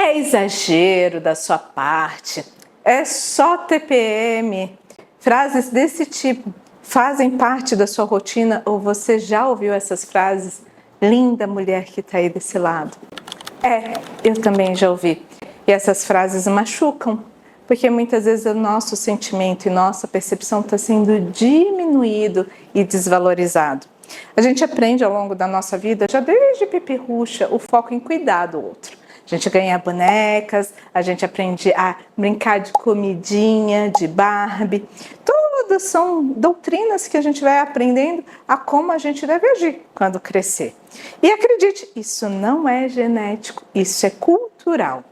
É exagero da sua parte? É só TPM? Frases desse tipo fazem parte da sua rotina ou você já ouviu essas frases? Linda mulher que está aí desse lado. Eu também já ouvi. E essas frases machucam, porque muitas vezes o nosso sentimento e nossa percepção está sendo diminuído e desvalorizado. A gente aprende ao longo da nossa vida, já desde pipirruxa, o foco em cuidar do outro. A gente ganha bonecas, a gente aprende a brincar de comidinha, de Barbie. Todas são doutrinas que a gente vai aprendendo a como a gente deve agir quando crescer. E acredite, isso não é genético, isso é cultural.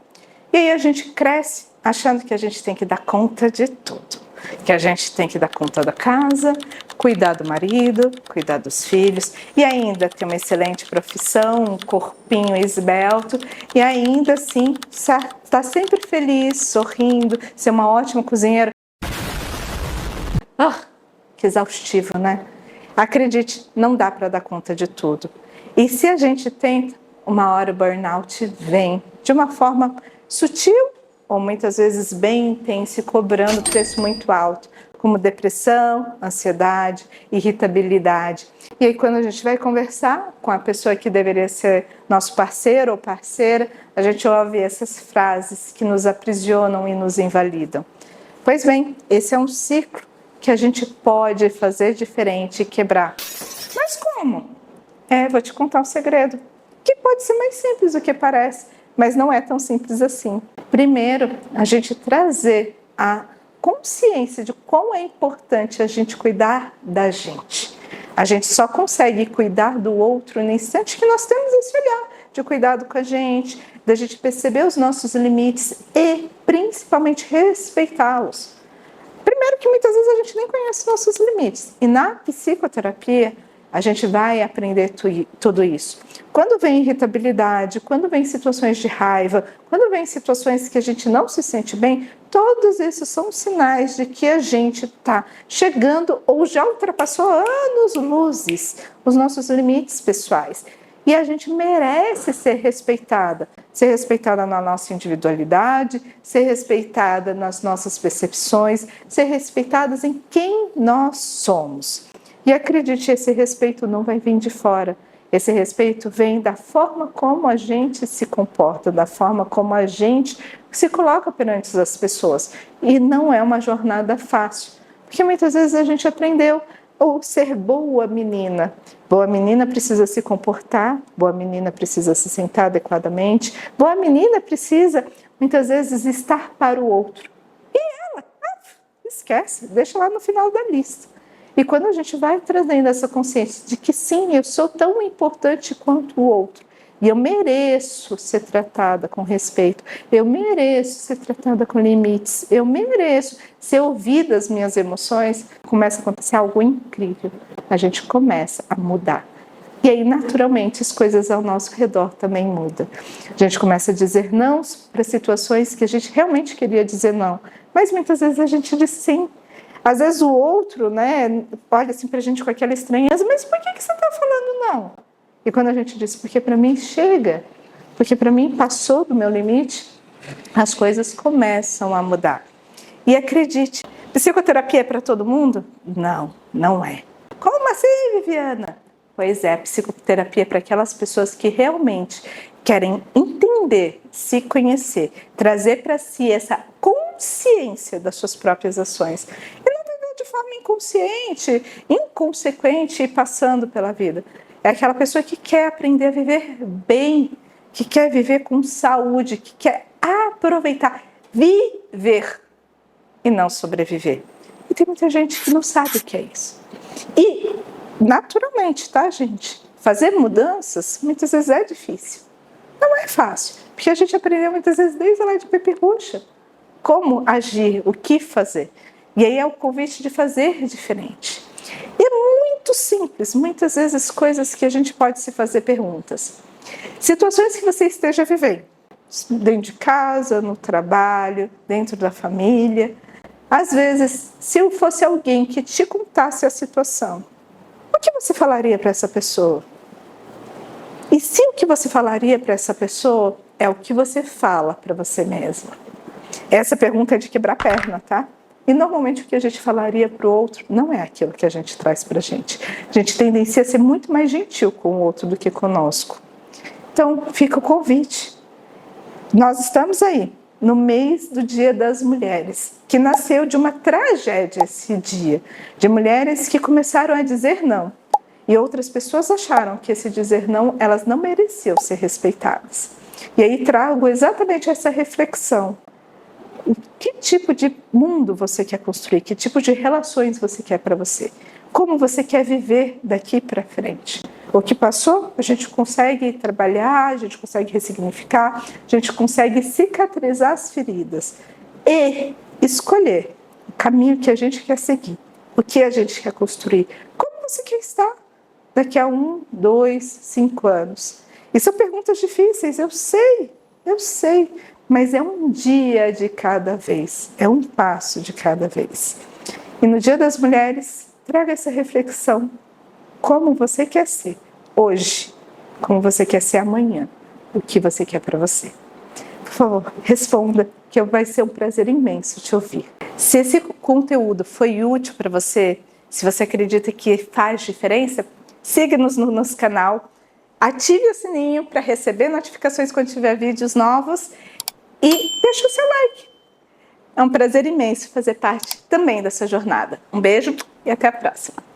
E aí a gente cresce achando que a gente tem que dar conta de tudo. Que a gente tem que dar conta da casa, cuidar do marido, cuidar dos filhos e ainda ter uma excelente profissão, um corpinho esbelto e ainda assim estar sempre feliz, sorrindo, ser uma ótima cozinheira. Que exaustivo, né? Acredite, não dá para dar conta de tudo. E se a gente tenta, uma hora o burnout vem de uma forma sutil ou muitas vezes bem intensa e cobrando preço muito alto, como depressão, ansiedade, irritabilidade. E aí quando a gente vai conversar com a pessoa que deveria ser nosso parceiro ou parceira, a gente ouve essas frases que nos aprisionam e nos invalidam. Pois bem, esse é um ciclo que a gente pode fazer diferente e quebrar. Mas como? Vou te contar um segredo, que pode ser mais simples do que parece, mas não é tão simples assim. Primeiro, a gente trazer a consciência de quão é importante a gente cuidar da gente. A gente só consegue cuidar do outro no instante que nós temos esse olhar de cuidado com a gente, da gente perceber os nossos limites e, principalmente, respeitá-los. Primeiro que muitas vezes a gente nem conhece nossos limites. E na psicoterapia, a gente vai aprender tudo isso. Quando vem irritabilidade, quando vem situações de raiva, quando vem situações que a gente não se sente bem, todos esses são sinais de que a gente está chegando ou já ultrapassou anos-luzes os nossos limites pessoais. E a gente merece ser respeitada na nossa individualidade, ser respeitada nas nossas percepções, ser respeitadas em quem nós somos. E acredite, esse respeito não vai vir de fora. Esse respeito vem da forma como a gente se comporta, da forma como a gente se coloca perante as pessoas. E não é uma jornada fácil, porque muitas vezes a gente aprendeu ou ser boa menina. Boa menina precisa se comportar, boa menina precisa se sentar adequadamente, boa menina precisa, muitas vezes, estar para o outro. E ela, esquece, deixa lá no final da lista. E quando a gente vai trazendo essa consciência de que sim, eu sou tão importante quanto o outro, e eu mereço ser tratada com respeito, eu mereço ser tratada com limites, eu mereço ser ouvida as minhas emoções, começa a acontecer algo incrível. A gente começa a mudar. E aí, naturalmente, as coisas ao nosso redor também mudam. A gente começa a dizer não para situações que a gente realmente queria dizer não, mas muitas vezes a gente diz sim. Às vezes o outro, olha assim pra gente com aquela estranheza, mas por que você está falando não? E quando a gente diz, porque para mim chega, porque para mim passou do meu limite, as coisas começam a mudar. E acredite, psicoterapia é para todo mundo? Não, não é. Como assim, Viviana? Pois é, psicoterapia é para aquelas pessoas que realmente querem entender, se conhecer, trazer para si essa consciência das suas próprias ações. E não viver de forma inconsciente, inconsequente e passando pela vida. É aquela pessoa que quer aprender a viver bem, que quer viver com saúde, que quer aproveitar, viver e não sobreviver. E tem muita gente que não sabe o que é isso. E, naturalmente, tá, gente? Fazer mudanças muitas vezes é difícil. Não é fácil, porque a gente aprendeu muitas vezes desde lá de pipirruxa como agir, o que fazer. E aí é o convite de fazer diferente. E é muito simples, muitas vezes coisas que a gente pode se fazer perguntas. Situações que você esteja vivendo, dentro de casa, no trabalho, dentro da família. Às vezes, se eu fosse alguém que te contasse a situação, o que você falaria para essa pessoa? E se o que você falaria para essa pessoa é o que você fala para você mesma? Essa pergunta é de quebrar perna, tá? E normalmente o que a gente falaria para o outro não é aquilo que a gente traz para a gente. A gente tendencia a ser muito mais gentil com o outro do que conosco. Então, fica o convite. Nós estamos aí, no mês do Dia das Mulheres, que nasceu de uma tragédia esse dia, de mulheres que começaram a dizer não. E outras pessoas acharam que esse dizer não, elas não mereciam ser respeitadas. E aí trago exatamente essa reflexão. Que tipo de mundo você quer construir? Que tipo de relações você quer para você? Como você quer viver daqui para frente? O que passou, a gente consegue trabalhar, a gente consegue ressignificar, a gente consegue cicatrizar as feridas e escolher o caminho que a gente quer seguir, o que a gente quer construir, como você quer estar daqui a 1, 2, 5 anos. E são perguntas difíceis, eu sei, mas é um dia de cada vez, é um passo de cada vez. E no Dia das Mulheres, traga essa reflexão. Como você quer ser hoje, como você quer ser amanhã, o que você quer para você. Por favor, responda, que vai ser um prazer imenso te ouvir. Se esse conteúdo foi útil para você, se você acredita que faz diferença, siga-nos no nosso canal, ative o sininho para receber notificações quando tiver vídeos novos e deixe o seu like. É um prazer imenso fazer parte também dessa jornada. Um beijo e até a próxima.